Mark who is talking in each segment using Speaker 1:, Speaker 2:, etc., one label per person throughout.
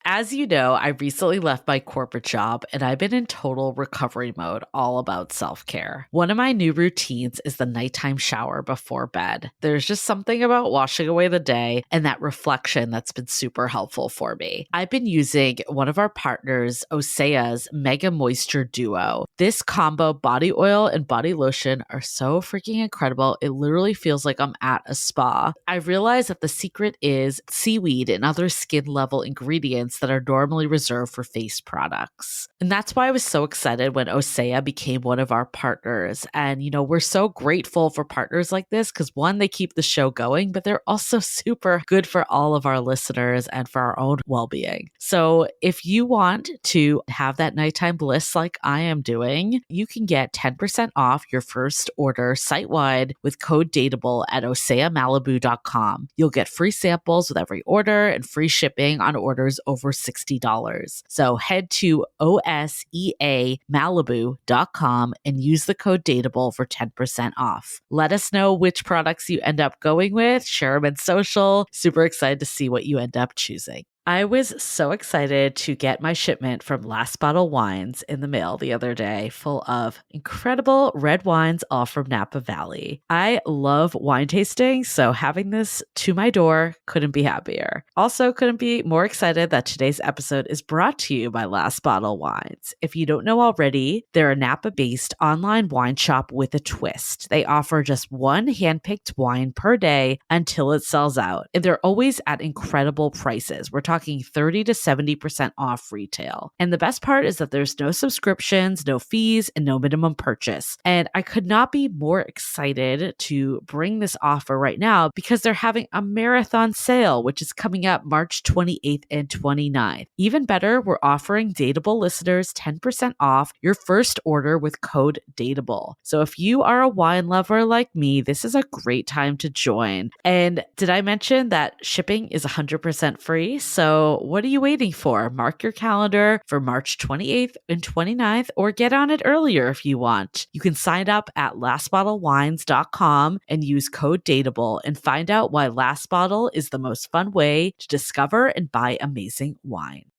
Speaker 1: As you know, I recently left my corporate job and I've been in total recovery mode, all about self-care. One of my new routines is the nighttime shower before bed. There's just something about washing away the day and that reflection that's been super helpful for me. I've been using one of our partners, Osea's Mega Moisture Duo. This combo body oil and body lotion are so freaking incredible. It literally feels like I'm at a spa. I realized that the secret is seaweed and other skin level ingredients that are normally reserved for face products. And that's why I was so excited when Osea became one of our partners. And, we're so grateful for partners like this because one, they keep the show going, but they're also super good for all of our listeners and for our own well-being. So if you want to have that nighttime bliss like I am doing, you can get 10% off your first order site-wide with code DATEABLE at oseamalibu.com. You'll get free samples with every order and free shipping on orders over $60. So head to oseamalibu.com and use the code DATEABLE for 10% off. Let us know which products you end up going with. Share them in social. Super excited to see what you end up choosing. I was so excited to get my shipment from Last Bottle Wines in the mail the other day, full of incredible red wines, all from Napa Valley. I love wine tasting, so having this to my door couldn't be happier. Also, couldn't be more excited that today's episode is brought to you by Last Bottle Wines. If you don't know already, they're a Napa-based online wine shop with a twist. They offer just one handpicked wine per day until it sells out, and they're always at incredible prices. We're talking 30 to 70% off retail. And the best part is that there's no subscriptions, no fees, and no minimum purchase. And I could not be more excited to bring this offer right now because they're having a marathon sale, which is coming up March 28th and 29th. Even better, we're offering Dateable listeners 10% off your first order with code DATEABLE. So if you are a wine lover like me, this is a great time to join. And did I mention that shipping is 100% free? So what are you waiting for? Mark your calendar for March 28th and 29th, or get on it earlier if you want. You can sign up at lastbottlewines.com and use code DATEABLE and find out why Last Bottle is the most fun way to discover and buy amazing wine.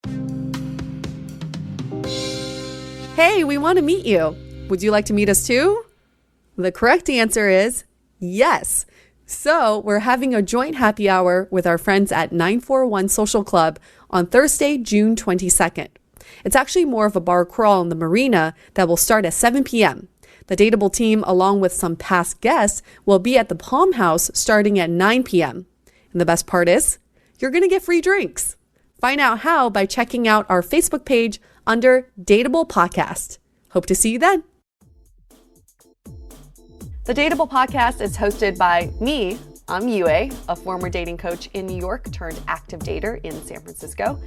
Speaker 2: Hey, we want to meet you. Would you like to meet us too? The correct answer is yes. So we're having a joint happy hour with our friends at 941 Social Club on Thursday, June 22nd. It's actually more of a bar crawl in the marina that will start at 7 p.m. The Dateable team, along with some past guests, will be at the Palm House starting at 9 p.m. And the best part is, you're going to get free drinks. Find out how by checking out our Facebook page under Dateable Podcast. Hope to see you then. The Dateable Podcast is hosted by me. I'm Yue, a former dating coach in New York turned active dater in San Francisco.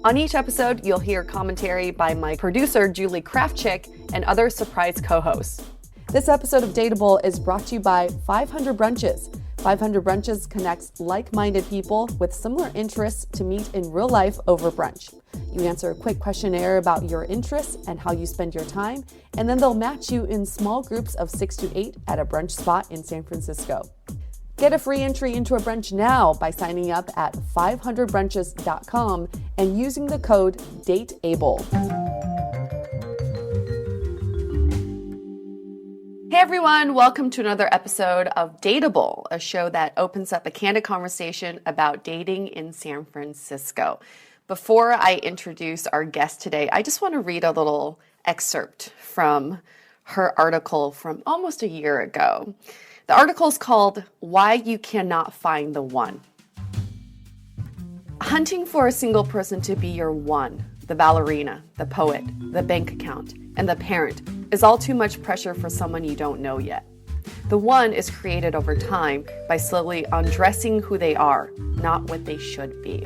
Speaker 2: On each episode, you'll hear commentary by my producer, Julie Kraftchick, and other surprise co-hosts. This episode of Dateable is brought to you by 500 Brunches. 500 Brunches connects like-minded people with similar interests to meet in real life over brunch. You answer a quick questionnaire about your interests and how you spend your time, and then they'll match you in small groups of 6 to 8 at a brunch spot in San Francisco. Get a free entry into a brunch now by signing up at 500brunches.com and using the code DATEABLE. Hey everyone, welcome to another episode of Dateable, a show that opens up a candid conversation about dating in San Francisco. Before I introduce our guest today, I just want to read a little excerpt from her article from almost a year ago. The article is called Why You Cannot Find the One. Hunting for a single person to be your one, the ballerina, the poet, the bank account, and the parent is all too much pressure for someone you don't know yet. The one is created over time by slowly undressing who they are, not what they should be.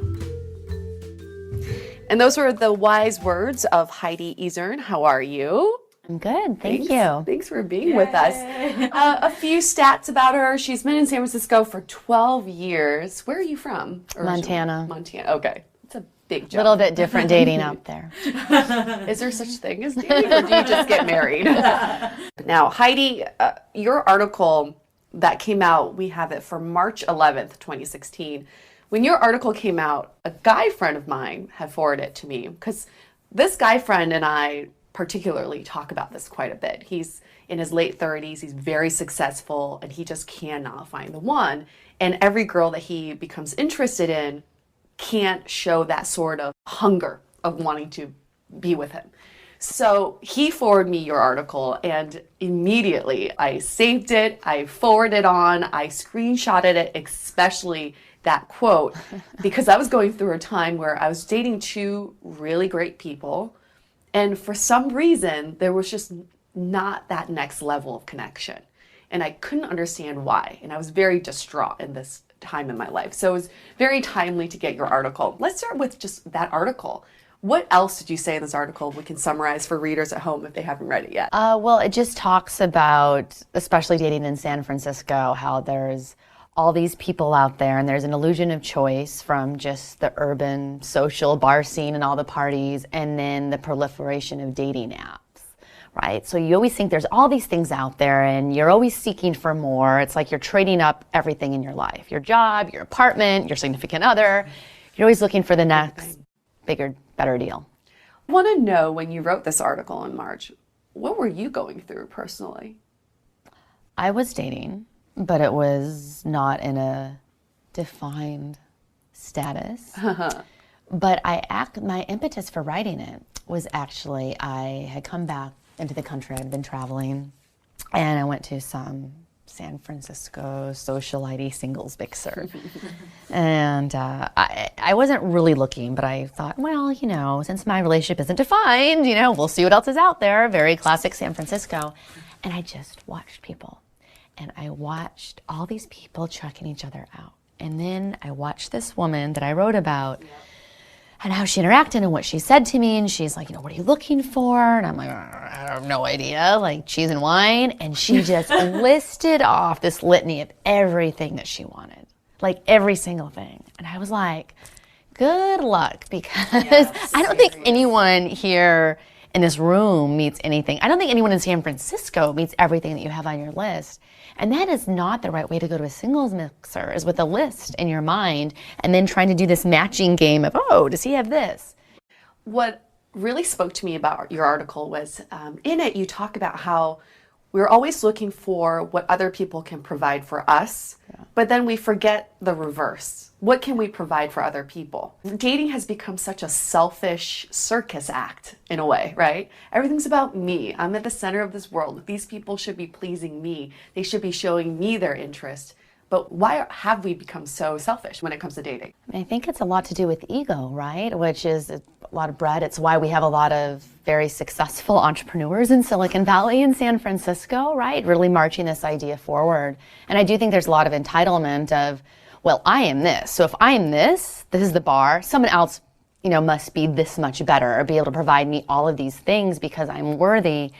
Speaker 2: And those were the wise words of Heidi Isern. How are you?
Speaker 3: I'm good. Thank you.
Speaker 2: Thanks for being with us. A few stats about her. She's been in San Francisco for 12 years. Where are you from?
Speaker 3: Montana.
Speaker 2: Montana. Okay. It's a big jump.
Speaker 3: A little bit different dating out there.
Speaker 2: Is there such thing as dating, or do you just get married? Now, Heidi, your article that came out, we have it for March 11th, 2016, When your article came out, a guy friend of mine had forwarded it to me because this guy friend and I particularly talk about this quite a bit. He's in his late 30s, he's very successful, and he just cannot find the one. And every girl that he becomes interested in can't show that sort of hunger of wanting to be with him. So he forwarded me your article, and immediately I saved it, I forwarded it on, I screenshotted it, especially that quote, because I was going through a time where I was dating two really great people, and for some reason, there was just not that next level of connection. And I couldn't understand why, and I was very distraught in this time in my life. So it was very timely to get your article. Let's start with just that article. What else did you say in this article we can summarize for readers at home if they haven't read it yet?
Speaker 3: Well, it just talks about, especially dating in San Francisco, how there's all these people out there and there's an illusion of choice from just the urban social bar scene and all the parties, and then the proliferation of dating apps, right? So you always think there's all these things out there and you're always seeking for more. It's like you're trading up everything in your life, your job, your apartment, your significant other. You're always looking for the next bigger, better deal.
Speaker 2: I want to know, when you wrote this article in March, what were you going through personally?
Speaker 3: I was dating, but it was not in a defined status. But my impetus for writing it was actually, I had come back into the country. I'd been traveling, and I went to some San Francisco socialite singles mixer. And I wasn't really looking, but I thought, well, since my relationship isn't defined, we'll see what else is out there. Very classic San Francisco. And I just watched people. And I watched all these people checking each other out. And then I watched this woman that I wrote about and how she interacted and what she said to me. And she's like, what are you looking for? And I'm like, I have no idea, like cheese and wine. And she just listed off this litany of everything that she wanted, like every single thing. And I was like, good luck, because I don't think anyone here in this room meets anything. I don't think anyone in San Francisco meets everything that you have on your list. And that is not the right way to go to a singles mixer, is with a list in your mind and then trying to do this matching game of, does he have this?
Speaker 2: What really spoke to me about your article was, in it you talk about how we're always looking for what other people can provide for us, but then we forget the reverse. What can we provide for other people? Dating has become such a selfish circus act in a way, right? Everything's about me. I'm at the center of this world. These people should be pleasing me. They should be showing me their interest. But why have we become so selfish when it comes to dating?
Speaker 3: I think it's a lot to do with ego, right? Which is a lot of bread. It's why we have a lot of very successful entrepreneurs in Silicon Valley and San Francisco, right? Really marching this idea forward. And I do think there's a lot of entitlement of, well, I am this. So if I am this is the bar. Someone else, must be this much better or be able to provide me all of these things because I'm worthy.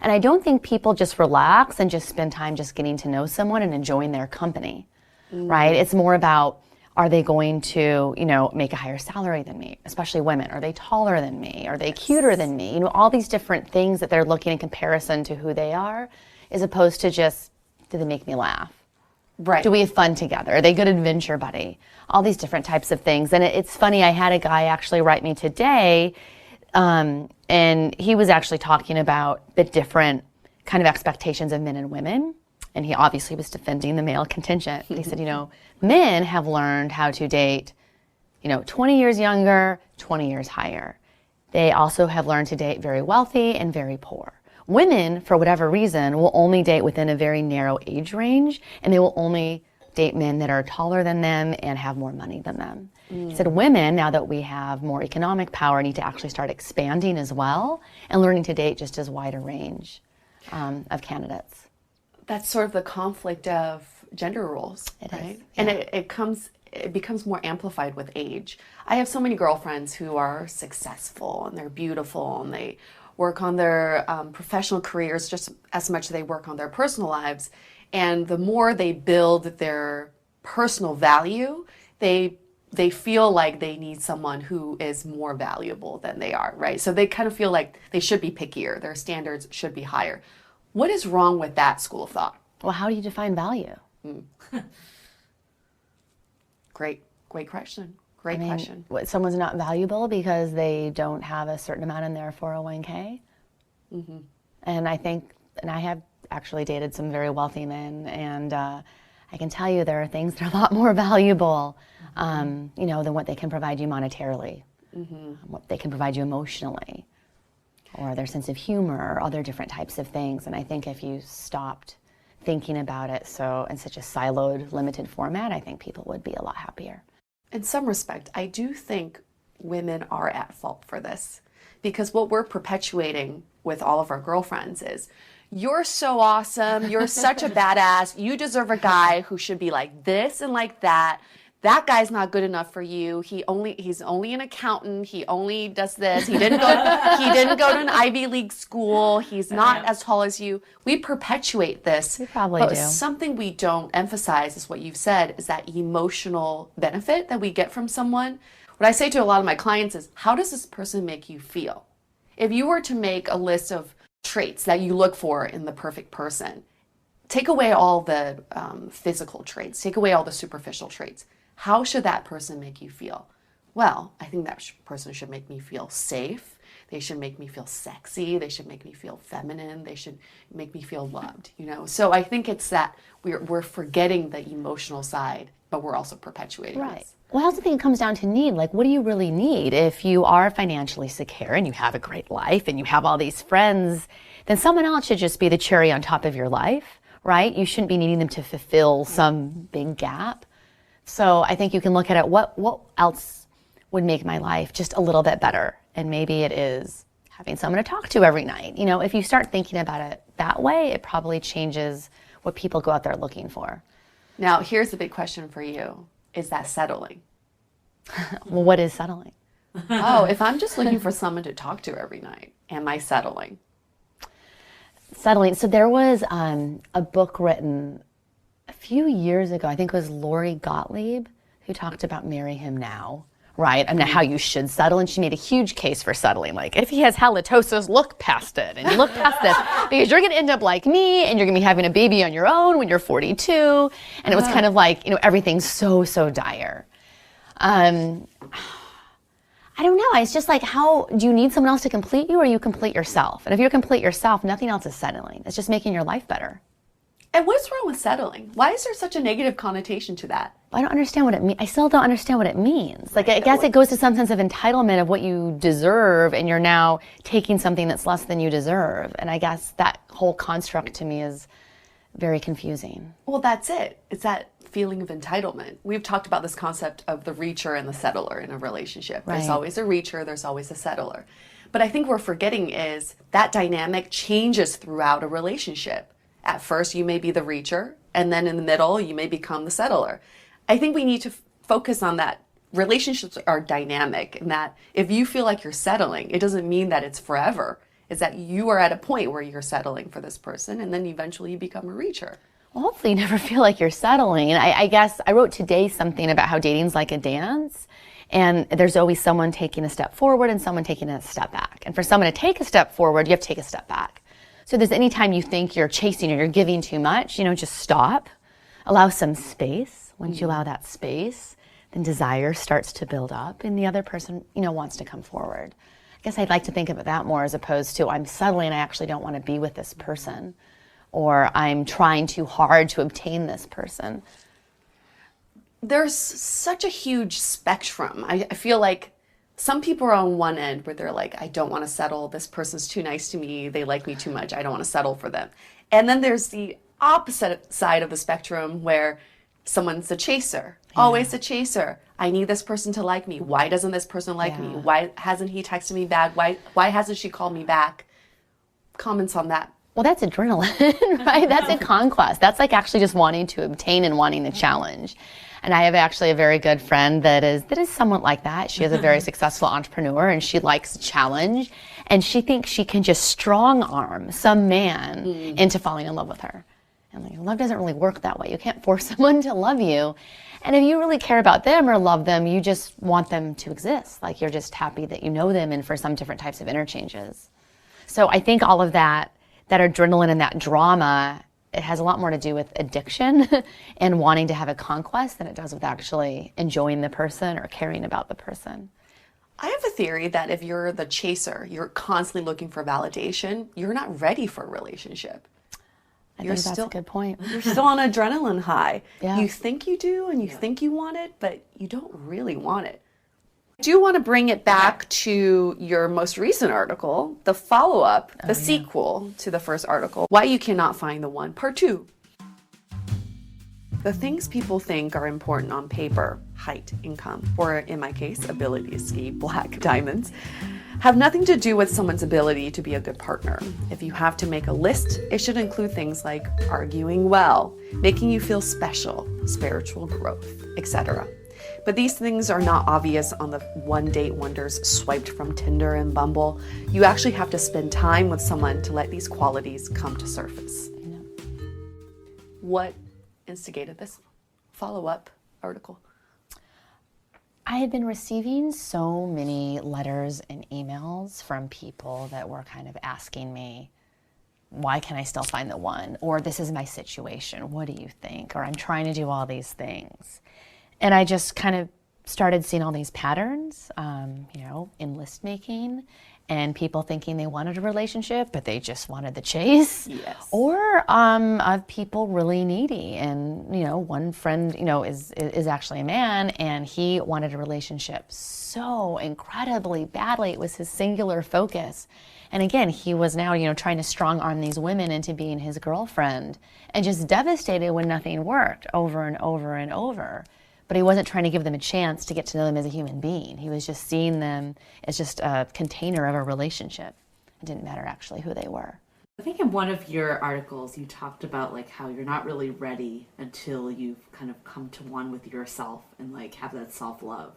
Speaker 3: And I don't think people just relax and just spend time just getting to know someone and enjoying their company, right? It's more about, are they going to, make a higher salary than me, especially women? Are they taller than me? Are they cuter than me? All these different things that they're looking in comparison to who they are, as opposed to just, do they make me laugh?
Speaker 2: Right.
Speaker 3: Do we have fun together? Are they a good adventure buddy? All these different types of things. And it's funny, I had a guy actually write me today, and he was actually talking about the different kind of expectations of men and women. And he obviously was defending the male contingent. He said, men have learned how to date, 20 years younger, 20 years higher. They also have learned to date very wealthy and very poor. Women, for whatever reason, will only date within a very narrow age range, and they will only date men that are taller than them and have more money than them. He said women, now that we have more economic power, need to actually start expanding as well and learning to date just as wide a range of candidates.
Speaker 2: That's sort of the conflict of gender roles, right?
Speaker 3: Yeah.
Speaker 2: And it becomes more amplified with age. I have so many girlfriends who are successful and they're beautiful and they work on their professional careers just as much as they work on their personal lives. And the more they build their personal value, they feel like they need someone who is more valuable than they are, right? So they kind of feel like they should be pickier. Their standards should be higher. What is wrong with that school of thought?
Speaker 3: Well, how do you define value?
Speaker 2: Great. Great question. Great question.
Speaker 3: What, someone's not valuable because they don't have a certain amount in their 401k? Mm-hmm. And I think, and I have actually dated some very wealthy men, and I can tell you there are things that are a lot more valuable, you know, than what they can provide you monetarily, what they can provide you emotionally, or their sense of humor, or other different types of things. And I think if you stopped thinking about it so in such a siloed, limited format, I think people would be a lot happier.
Speaker 2: In some respect, I do think women are at fault for this, because what we're perpetuating with all of our girlfriends is, you're so awesome, you're such a badass, you deserve a guy who should be like this and like that. That guy's not good enough for you. He's only an accountant. He only does this. He didn't go to an Ivy League school. He's not as tall as you. We perpetuate this.
Speaker 3: We probably do.
Speaker 2: Something we don't emphasize is what you've said, is that emotional benefit that we get from someone. What I say to a lot of my clients is, how does this person make you feel? If you were to make a list of traits that you look for in the perfect person, take away all the physical traits, take away all the superficial traits. How should that person make you feel? Well, I think that person should make me feel safe. They should make me feel sexy. They should make me feel feminine. They should make me feel loved, you know? So I think it's that we're forgetting the emotional side, but we're also perpetuating this.
Speaker 3: Well, I also think it comes down to need. Like, what do you really need? If you are financially secure and you have a great life and you have all these friends, then someone else should just be the cherry on top of your life, right? You shouldn't be needing them to fulfill some big gap. So I think you can look at it, what else would make my life just a little bit better? And maybe it is having someone to talk to every night. You know, if you start thinking about it that way, it probably changes what people go out there looking for.
Speaker 2: Now, here's the big question for you. Is that settling?
Speaker 3: Well, what is settling?
Speaker 2: Oh, if I'm just looking for someone to talk to every night, am I settling?
Speaker 3: Settling. So there was a book written a few years ago, I think it was Lori Gottlieb, who talked about marry him now, right? I mean, how you should settle. And she made a huge case for settling. Like, if he has halitosis, look past it. And you look past this because you're going to end up like me and you're going to be having a baby on your own when you're 42. And it was kind of like, you know, everything's so dire. I don't know. It's just like, how do you need someone else to complete you, or you complete yourself? And if you complete yourself, nothing else is settling. It's just making your life better.
Speaker 2: And what's wrong with settling? Why is there such a negative connotation to that?
Speaker 3: I don't understand what it means. I still don't understand what it means. Like, I guess it goes to some sense of entitlement of what you deserve, and you're now taking something that's less than you deserve. And I guess that whole construct to me is very confusing.
Speaker 2: Well, that's it. It's that feeling of entitlement. We've talked about this concept of the reacher and the settler in a relationship. Right. There's always a reacher, there's always a settler. But I think what we're forgetting is that dynamic changes throughout a relationship. At first, you may be the reacher, and then in the middle, you may become the settler. I think we need to focus on that. Relationships are dynamic, and that if you feel like you're settling, it doesn't mean that it's forever. It's that you are at a point where you're settling for this person, and then eventually you become a reacher.
Speaker 3: Well, hopefully you never feel like you're settling. And I guess I wrote today something about how dating's like a dance, and there's always someone taking a step forward and someone taking a step back. And for someone to take a step forward, you have to take a step back. So there's any time you think you're chasing or you're giving too much, you know, just stop, allow some space. Once you allow that space, then desire starts to build up and the other person, you know, wants to come forward. I guess I'd like to think of it that more as opposed to I'm settling and I actually don't want to be with this person, or I'm trying too hard to obtain this person.
Speaker 2: There's such a huge spectrum. I feel like some people are on one end where they're like, I don't want to settle. This person's too nice to me. They like me too much. I don't want to settle for them. And then there's the opposite side of the spectrum where someone's a chaser, always a chaser. I need this person to like me. Why doesn't this person like me? Why hasn't he texted me back? Why hasn't she called me back? Comments on that.
Speaker 3: Well, that's adrenaline, right? That's a conquest. That's like actually just wanting to obtain and wanting the challenge. And I have actually a very good friend that is somewhat like that. She is a very successful entrepreneur and she likes a challenge. And she thinks she can just strong arm some man into falling in love with her. And like, love doesn't really work that way. You can't force someone to love you. And if you really care about them or love them, you just want them to exist. Like you're just happy that you know them and for some different types of interchanges. So I think all of that adrenaline and that drama it has a lot more to do with addiction and wanting to have a conquest than it does with actually enjoying the person or caring about the person.
Speaker 2: I have a theory that if you're the chaser, you're constantly looking for validation, you're not ready for a relationship.
Speaker 3: I think that's a good point.
Speaker 2: You're still on adrenaline high.
Speaker 3: Yeah.
Speaker 2: You think you do and you think you want it, but you don't really want it. I do want to bring it back to your most recent article, the follow-up, the sequel to the first article, Why You Cannot Find the One, Part 2. The things people think are important on paper, height, income, or in my case, ability to ski black diamonds, have nothing to do with someone's ability to be a good partner. If you have to make a list, it should include things like arguing well, making you feel special, spiritual growth, etc. But these things are not obvious on the one date wonders swiped from Tinder and Bumble. You actually have to spend time with someone to let these qualities come to surface. What instigated this follow-up article?
Speaker 3: I had been receiving so many letters and emails from people that were kind of asking me, why can I still find the one? Or this is my situation, what do you think? Or I'm trying to do all these things. And I just kind of started seeing all these patterns, in list making, and people thinking they wanted a relationship, but they just wanted the chase.
Speaker 2: Yes.
Speaker 3: Or of people really needy. And, one friend, is actually a man, and he wanted a relationship so incredibly badly. It was his singular focus. And again, he was now, trying to strong arm these women into being his girlfriend, and just devastated when nothing worked over and over and over. But he wasn't trying to give them a chance to get to know them as a human being. He was just seeing them as just a container of a relationship. It didn't matter actually who they were.
Speaker 1: I think in one of your articles you talked about like how you're not really ready until you've kind of come to one with yourself and like have that self-love.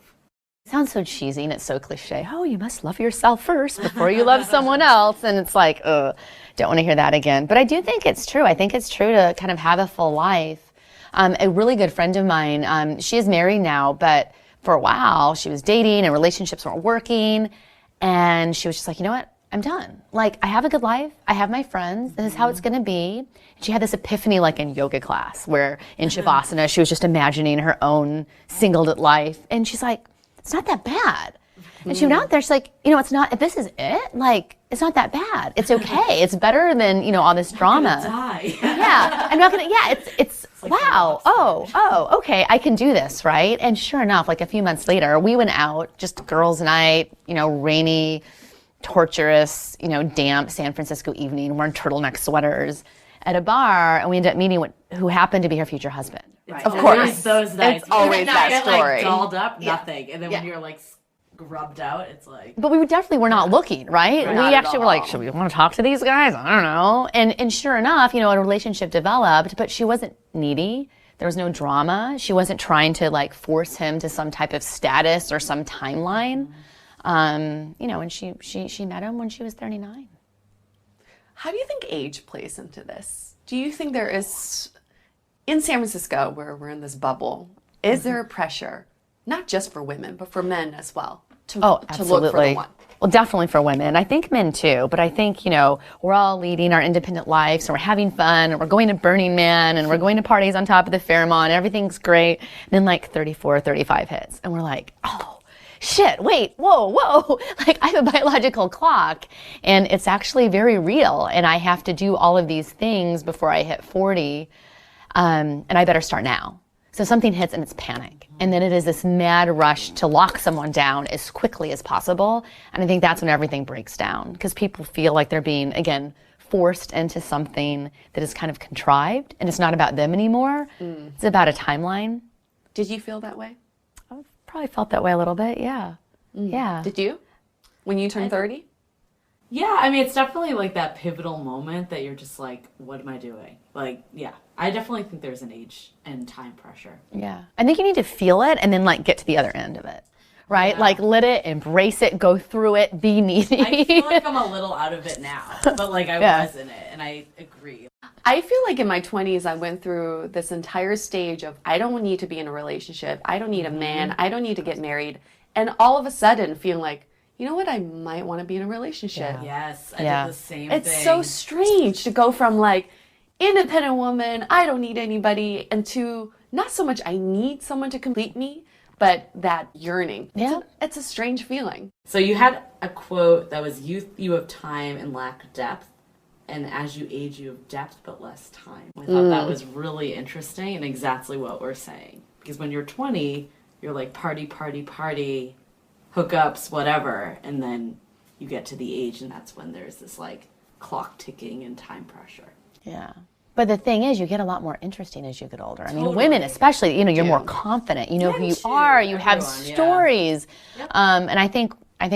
Speaker 3: It sounds so cheesy and it's so cliche. Oh, you must love yourself first before you love someone else. And it's like, don't want to hear that again. But I do think it's true. I think it's true to kind of have a full life. A really good friend of mine, she is married now, but for a while she was dating and relationships weren't working. And she was just like, you know what? I'm done. Like, I have a good life. I have my friends. This is how it's going to be. And she had this epiphany like in yoga class where in Shavasana, she was just imagining her own single life. And she's like, it's not that bad. And she went out there, she's like, it's not, if this is it, like, it's not that bad. It's okay. It's better than, all this drama.
Speaker 1: Die.
Speaker 3: Yeah. I'm not going to, it's like, wow. Okay. I can do this, right? And sure enough, like a few months later, we went out, just girls' night, rainy, torturous, damp San Francisco evening, wearing turtleneck sweaters at a bar, and we ended up meeting who happened to be her future husband.
Speaker 1: Right.
Speaker 2: Of course.
Speaker 1: Those nights.
Speaker 2: It's always that
Speaker 1: get,
Speaker 2: story.
Speaker 1: Like, dolled up, nothing. And then when you're like rubbed out, it's like.
Speaker 3: But we definitely were not looking, right?
Speaker 2: Not
Speaker 3: We
Speaker 2: at
Speaker 3: actually were like,
Speaker 2: all.
Speaker 3: should we want to talk to these guys? I don't know. And sure enough, a relationship developed, but she wasn't needy. There was no drama. She wasn't trying to like force him to some type of status or some timeline. And she met him when she was 39.
Speaker 2: How do you think age plays into this? Do you think there is, in San Francisco, where we're in this bubble, is there a pressure, not just for women, but for men as well, to look for the one?
Speaker 3: Well, definitely for women. I think men too, but I think, we're all leading our independent lives and we're having fun and we're going to Burning Man and we're going to parties on top of the Fairmont and everything's great. And then like 34, 35 hits and we're like, oh, shit, wait, whoa. Like I have a biological clock and it's actually very real and I have to do all of these things before I hit 40 and I better start now. So something hits and it's panic. And then it is this mad rush to lock someone down as quickly as possible. And I think that's when everything breaks down because people feel like they're being, again, forced into something that is kind of contrived and it's not about them anymore. It's about a timeline.
Speaker 2: Did you feel that way?
Speaker 3: I've probably felt that way a little bit, yeah. Yeah.
Speaker 2: Did you? When you turned 30?
Speaker 1: Yeah, I mean, it's definitely like that pivotal moment that you're just like, what am I doing? Like, yeah, I definitely think there's an age and time pressure.
Speaker 3: Yeah. I think you need to feel it and then like get to the other end of it. Right?
Speaker 1: Yeah.
Speaker 3: Like let it, embrace it, go through it, be needy.
Speaker 1: I feel like I'm a little out of it now, but like I was in it and I agree.
Speaker 2: I feel like in my 20s, I went through this entire stage of I don't need to be in a relationship. I don't need a man. I don't need to get married. And all of a sudden feeling like, you know what? I might want to be in a relationship.
Speaker 1: Yes, I
Speaker 3: Yeah.
Speaker 1: did the same
Speaker 2: It's
Speaker 1: thing.
Speaker 2: so strange to go from like, independent woman, I don't need anybody, and to not so much I need someone to complete me, but that yearning.
Speaker 3: Yeah.
Speaker 2: It's a strange feeling.
Speaker 1: So you had a quote that was, youth you have time and lack depth, and as you age you have depth but less time. I thought that was really interesting and exactly what we're saying. Because when you're 20, you're like party, party, party, hookups, whatever, and then you get to the age and that's when there's this like clock ticking and time pressure.
Speaker 3: Yeah. But the thing is, you get a lot more interesting as you get older. I mean,
Speaker 1: Totally.
Speaker 3: women especially, you know, you're
Speaker 1: do.
Speaker 3: more confident. You know who you
Speaker 1: too.
Speaker 3: are. You have
Speaker 1: Everyone, yeah.
Speaker 3: stories.
Speaker 1: Yep.
Speaker 3: And I think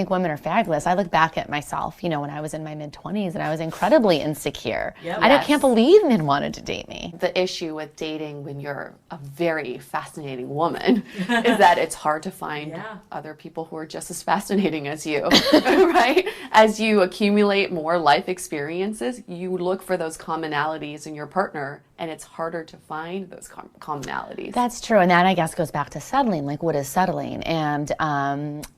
Speaker 3: women are fabulous. I look back at myself, you know, when I was in my mid-20s and I was incredibly insecure.
Speaker 1: Yep.
Speaker 3: I
Speaker 2: Yes.
Speaker 3: can't believe men wanted to date me.
Speaker 2: The issue with dating when you're a very fascinating woman is that it's hard to find
Speaker 1: Yeah.
Speaker 2: other people who are just as fascinating as you, right? As you accumulate more life experiences, you look for those commonalities in your partner, and it's harder to find those commonalities.
Speaker 3: That's true, and that I guess goes back to settling. Like, what is settling? And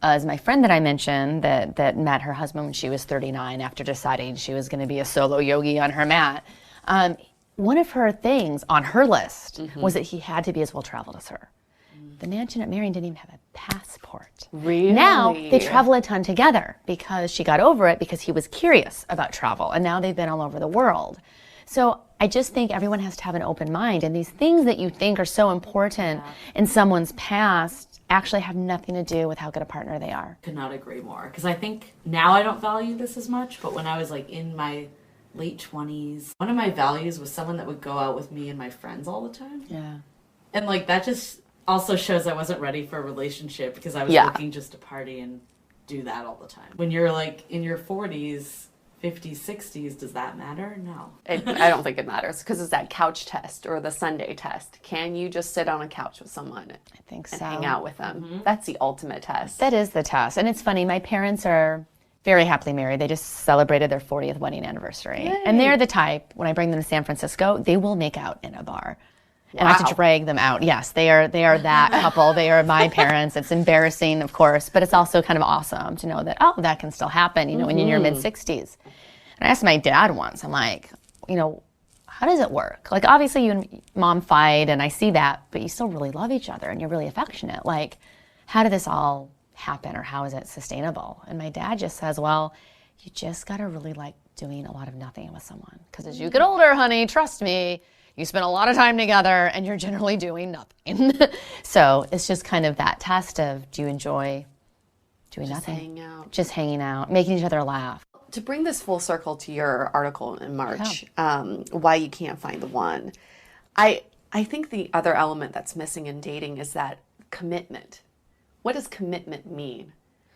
Speaker 3: as my friend that I mentioned that met her husband when she was 39 after deciding she was going to be a solo yogi on her mat, one of her things on her list was that he had to be as well traveled as her. The man she ended up marrying didn't even have a passport.
Speaker 2: Really?
Speaker 3: Now they travel a ton together because she got over it because he was curious about travel, and now they've been all over the world. So I just think everyone has to have an open mind, and these things that you think are so important in someone's past actually have nothing to do with how good a partner they are.
Speaker 1: Could not agree more. Because I think now I don't value this as much, but when I was like in my late 20s, one of my values was someone that would go out with me and my friends all the time.
Speaker 3: Yeah.
Speaker 1: And like that just also shows I wasn't ready for a relationship because I was
Speaker 2: Yeah.
Speaker 1: looking just to party and do that all the time. When you're like in your 40s, 50s, 60s, does that matter? No.
Speaker 2: I don't think it matters because it's that couch test or the Sunday test. Can you just sit on a couch with someone
Speaker 3: I think
Speaker 2: and
Speaker 3: so.
Speaker 2: hang out with them? That's the ultimate test.
Speaker 3: That is the test. And it's funny, my parents are very happily married. They just celebrated their 40th wedding anniversary.
Speaker 2: Yay.
Speaker 3: And they're the type, when I bring them to San Francisco, they will make out in a bar. And I have
Speaker 2: Wow.
Speaker 3: to drag them out. Yes, they are that couple. They are my parents. It's embarrassing, of course, but it's also kind of awesome to know that, oh, that can still happen, you know, when you're in your mid-60s. And I asked my dad once, I'm like, you know, how does it work? Like, obviously you and mom fight, and I see that, but you still really love each other, and you're really affectionate. Like, how did this all happen, or how is it sustainable? And my dad just says, well, you just got to really like doing a lot of nothing with someone. Because as you get older, honey, trust me, you spend a lot of time together and you're generally doing nothing. So it's just kind of that test of, do you enjoy doing nothing?
Speaker 2: Hang out.
Speaker 3: Just hanging out, making each other laugh.
Speaker 2: To bring this full circle to your article in March, why you can't find the one, I think the other element that's missing in dating is that commitment. What does commitment mean?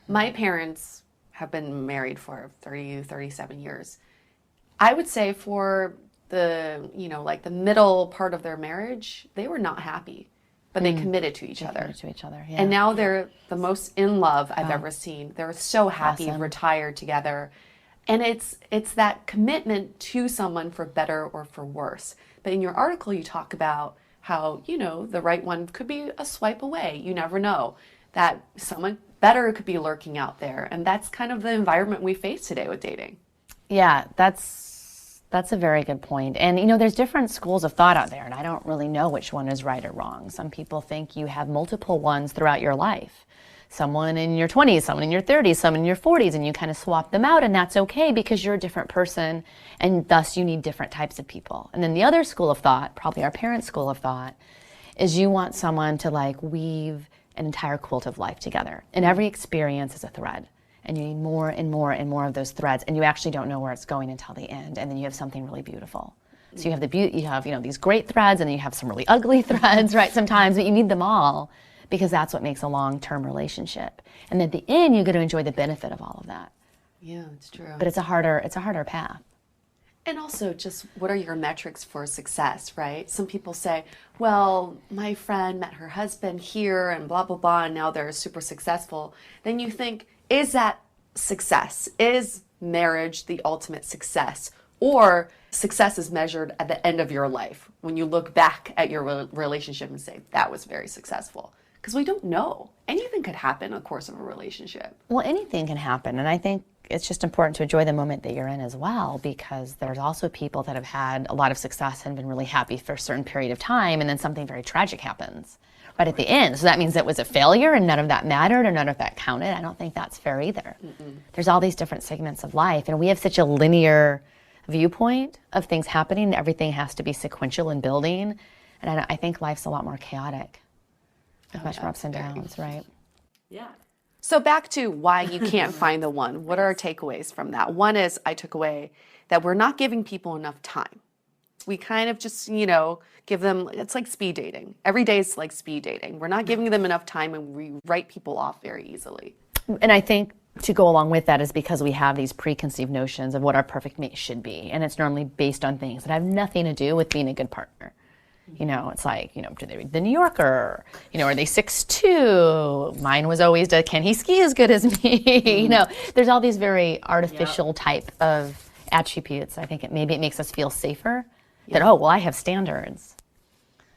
Speaker 2: My parents have been married for 30, 37 years. I would say for the, you know, like the middle part of their marriage, they were not happy, but they committed to each other.
Speaker 3: To each other, yeah.
Speaker 2: And now they're the most in love I've ever seen. They're so happy,
Speaker 3: Awesome.
Speaker 2: retired together. And it's that commitment to someone for better or for worse. But in your article, you talk about how, you know, the right one could be a swipe away. You never know. That someone better could be lurking out there. And that's kind of the environment we face today with dating.
Speaker 3: Yeah, that's a very good point. And, you know, there's different schools of thought out there, and I don't really know which one is right or wrong. Some people think you have multiple ones throughout your life. Someone in your 20s, someone in your 30s, someone in your 40s, and you kind of swap them out, and that's okay because you're a different person, and thus you need different types of people. And then the other school of thought, probably our parents' school of thought, is you want someone to like weave an entire quilt of life together. And every experience is a thread. And you need more and more and more of those threads, and you actually don't know where it's going until the end, and then you have something really beautiful. So you have you have, you know, these great threads, and then you have some really ugly threads, right, sometimes, but you need them all because that's what makes a long-term relationship. And at the end, you get to enjoy the benefit of all of that.
Speaker 2: Yeah, it's true.
Speaker 3: But it's a harder path.
Speaker 2: And also just what are your metrics for success, right? Some people say, well, my friend met her husband here and blah, blah, blah, and now they're super successful. Then you think, is that success? Is marriage the ultimate success? Or success is measured at the end of your life when you look back at your relationship and say, that was very successful. Because we don't know. Anything could happen in the course of a relationship.
Speaker 3: Well, anything can happen, and I think it's just important to enjoy the moment that you're in as well, because there's also people that have had a lot of success and been really happy for a certain period of time, and then something very tragic happens right at the end. So that means it was a failure and none of that mattered or none of that counted. I don't think that's fair either. There's all these different segments of life, and we have such a linear viewpoint of things happening. Everything has to be sequential and building, and I think life's a lot more chaotic with much more ups and downs, right?
Speaker 1: Yeah.
Speaker 2: So back to why you can't find the one. What are our takeaways from that? One is I took away that we're not giving people enough time. We kind of just, give them, it's like speed dating. Every day is like speed dating. We're not giving them enough time, and we write people off very easily.
Speaker 3: And I think to go along with that is because we have these preconceived notions of what our perfect mate should be. And it's normally based on things that have nothing to do with being a good partner. It's like, do they read The New Yorker? Are they 6'2"? Mine was always, can he ski as good as me? There's all these very artificial type of attributes. I think maybe it makes us feel safer that, I have standards.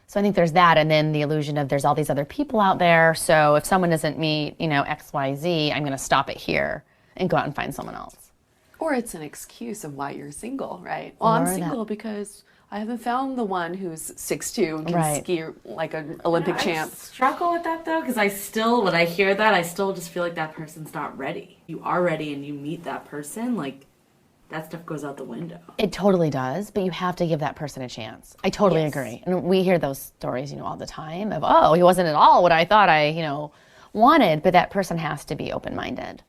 Speaker 3: So I think there's that, and then the illusion of there's all these other people out there, so if someone doesn't meet, X, Y, Z, I'm going to stop it here and go out and find someone else.
Speaker 2: Or it's an excuse of why you're single, right? Well, I'm single because I haven't found the one who's 6'2" and can ski like an Olympic champ.
Speaker 1: I struggle with that though, because when I hear that, I still just feel like that person's not ready. You are ready and you meet that person, like that stuff goes out the window.
Speaker 3: It totally does, but you have to give that person a chance. I totally agree. And we hear those stories, all the time of, he wasn't at all what I thought I, wanted, but that person has to be open-minded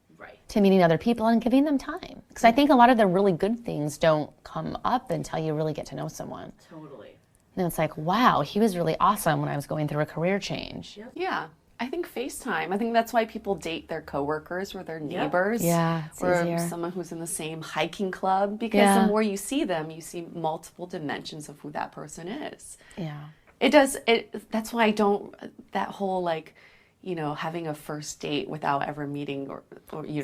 Speaker 3: to meeting other people and giving them time. Because I think a lot of the really good things don't come up until you really get to know someone.
Speaker 1: Totally.
Speaker 3: And it's like, wow, he was really awesome when I was going through a career change.
Speaker 2: Yep. Yeah. I think FaceTime. I think that's why people date their coworkers or their neighbors.
Speaker 3: Yeah, it's
Speaker 2: or
Speaker 3: easier.
Speaker 2: Someone who's in the same hiking club, because the more you see them, you see multiple dimensions of who that person is.
Speaker 3: Yeah.
Speaker 2: That's why I don't, that whole having a first date without ever meeting or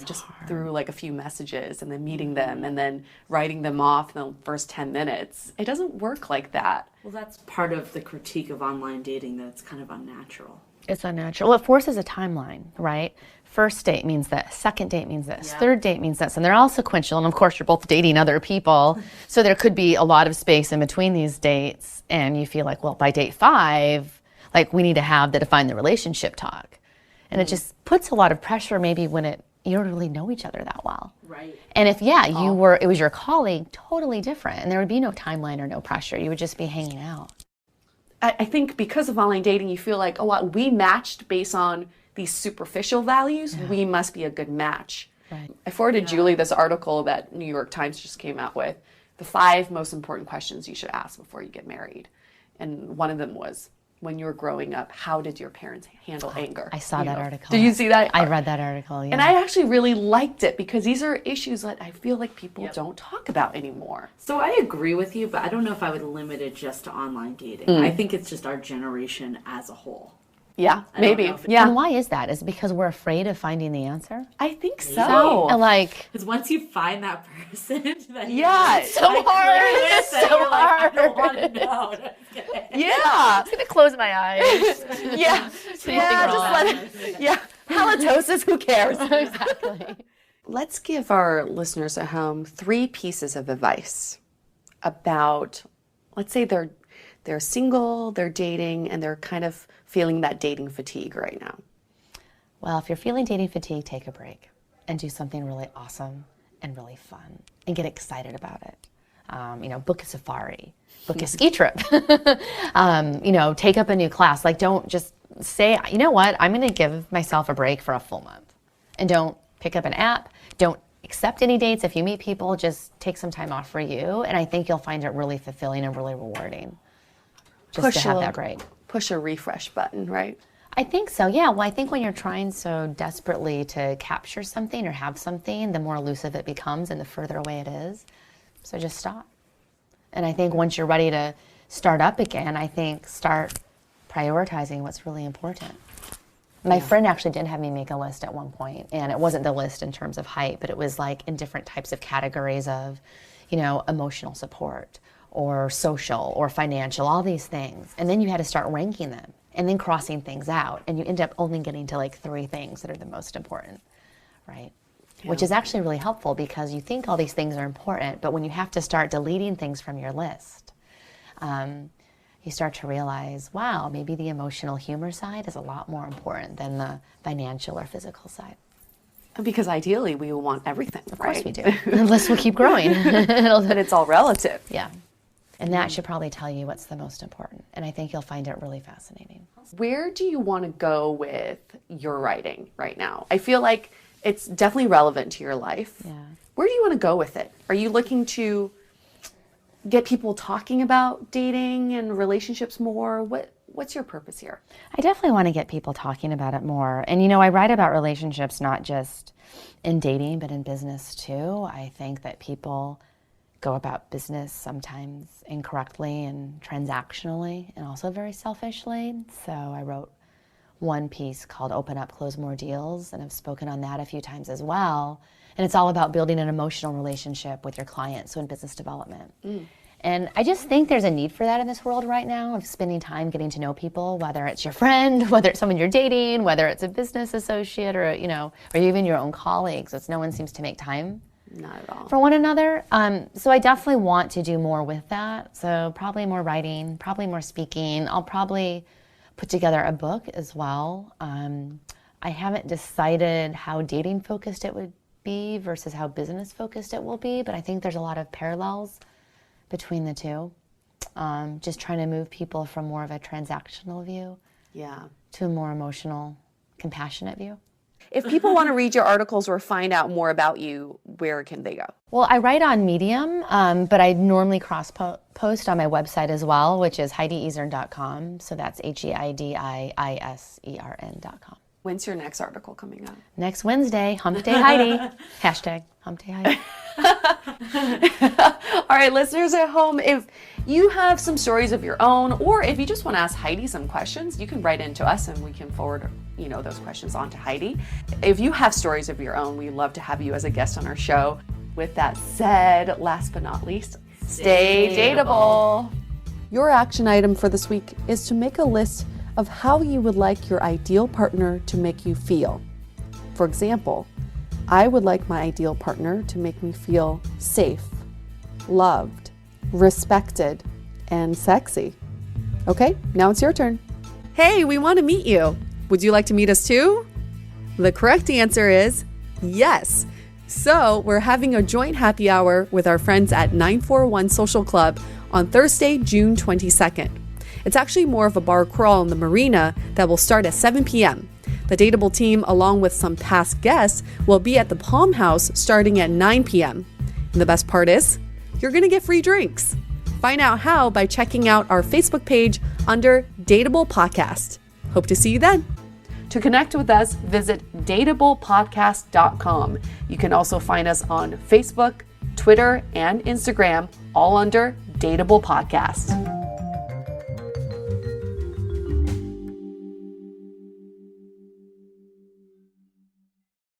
Speaker 2: just hard. Through like a few messages and then meeting them and then writing them off in the first 10 minutes. It doesn't work like that.
Speaker 1: Well, that's part of the critique of online dating, that it's kind of unnatural.
Speaker 3: It's unnatural. Well, it forces a timeline, right? First date means this, second date means this, third date means this, and they're all sequential, and of course you're both dating other people, so there could be a lot of space in between these dates, and you feel like, well, by date 5, we need to have the define the relationship talk. And it just puts a lot of pressure maybe when you don't really know each other that well.
Speaker 2: Right.
Speaker 3: And if, it was your colleague, totally different, and there would be no timeline or no pressure, you would just be hanging out.
Speaker 2: I think because of online dating, you feel like, we matched based on these superficial values. Yeah. We must be a good match.
Speaker 3: Right.
Speaker 2: I forwarded Julie this article that New York Times just came out with, the 5 most important questions you should ask before you get married. And one of them was, when you were growing up, how did your parents handle anger?
Speaker 3: I saw that article.
Speaker 2: Did you see that?
Speaker 3: I read that article, yeah.
Speaker 2: And I actually really liked it because these are issues that I feel like people don't talk about anymore.
Speaker 1: So I agree with you, but I don't know if I would limit it just to online dating. I think it's just our generation as a whole.
Speaker 2: Yeah, maybe. Yeah.
Speaker 3: And why is that? Is it because we're afraid of finding the answer?
Speaker 2: I think so.
Speaker 3: And
Speaker 1: because once you find that person, then
Speaker 2: it's
Speaker 3: so hard. It's so hard.
Speaker 1: I don't want to know.
Speaker 2: Yeah.
Speaker 3: I'm just gonna close my eyes.
Speaker 2: Yeah. Just let it. Yeah. Halitosis. Who cares?
Speaker 3: Exactly.
Speaker 2: Let's give our listeners at home 3 pieces of advice about, let's say they're single, they're dating, and they're kind of feeling that dating fatigue right now.
Speaker 3: Well, if you're feeling dating fatigue, take a break and do something really awesome and really fun and get excited about it. Book a safari, book a ski trip, take up a new class. Don't just say, you know what, I'm going to give myself a break for a full month. And don't pick up an app. Don't accept any dates. If you meet people, just take some time off for you. And I think you'll find it really fulfilling and really rewarding just to have that break.
Speaker 2: Push a refresh button, right?
Speaker 3: I think so, yeah. Well, I think when you're trying so desperately to capture something or have something, the more elusive it becomes and the further away it is. So just stop. And I think once you're ready to start up again, I think start prioritizing what's really important. My friend actually did have me make a list at one point, and it wasn't the list in terms of height, but it was in different types of categories of, emotional support or social or financial, all these things. And then you had to start ranking them and then crossing things out. And you end up only getting to 3 things that are the most important, right? which is actually really helpful because you think all these things are important, but when you have to start deleting things from your list, you start to realize, wow, maybe the emotional humor side is a lot more important than the financial or physical side.
Speaker 2: Because ideally we want everything,
Speaker 3: Of course we do. The list will keep growing.
Speaker 2: But it's all relative.
Speaker 3: Yeah. And that should probably tell you what's the most important. And I think you'll find it really fascinating.
Speaker 2: Where do you want to go with your writing right now? I feel like it's definitely relevant to your life.
Speaker 3: Yeah.
Speaker 2: Where do you want to go with it? Are you looking to get people talking about dating and relationships more? What's your purpose here?
Speaker 3: I definitely want to get people talking about it more. And, I write about relationships not just in dating, but in business too. I think that people go about business sometimes incorrectly and transactionally and also very selfishly. So I wrote one piece called Open Up, Close More Deals, and I've spoken on that a few times as well. And it's all about building an emotional relationship with your clients, so in business development. And I just think there's a need for that in this world right now, of spending time getting to know people, whether it's your friend, whether it's someone you're dating, whether it's a business associate or, or even your own colleagues. No one seems to make time
Speaker 2: Not at all.
Speaker 3: for one another. So I definitely want to do more with that. So probably more writing, probably more speaking. I'll probably put together a book as well. I haven't decided how dating focused it would be versus how business focused it will be, but I think there's a lot of parallels between the two. Just trying to move people from more of a transactional view to a more emotional, compassionate view.
Speaker 2: If people want to read your articles or find out more about you, where can they go?
Speaker 3: Well, I write on Medium, but I normally cross-post on my website as well, which is HeidiIsern.com. So that's HeidiIsern.com.
Speaker 2: When's your next article coming up?
Speaker 3: Next Wednesday, Hump Day Heidi. Hashtag Hump Day Heidi.
Speaker 2: All right, listeners at home, if you have some stories of your own, or if you just want to ask Heidi some questions, you can write into us and we can forward, those questions on to Heidi. If you have stories of your own, we'd love to have you as a guest on our show. With that said, last but not least, stay dateable. Your action item for this week is to make a list of how you would like your ideal partner to make you feel. For example, I would like my ideal partner to make me feel safe, loved, respected, and sexy. Okay, now it's your turn. Hey, we want to meet you. Would you like to meet us too? The correct answer is yes. So we're having a joint happy hour with our friends at 941 Social Club on Thursday, June 22nd. It's actually more of a bar crawl in the marina that will start at 7 p.m. The Dateable team, along with some past guests, will be at the Palm House starting at 9 p.m. And the best part is, you're going to get free drinks. Find out how by checking out our Facebook page under Dateable Podcast. Hope to see you then. To connect with us, visit dateablepodcast.com. You can also find us on Facebook, Twitter, and Instagram, all under Dateable Podcast.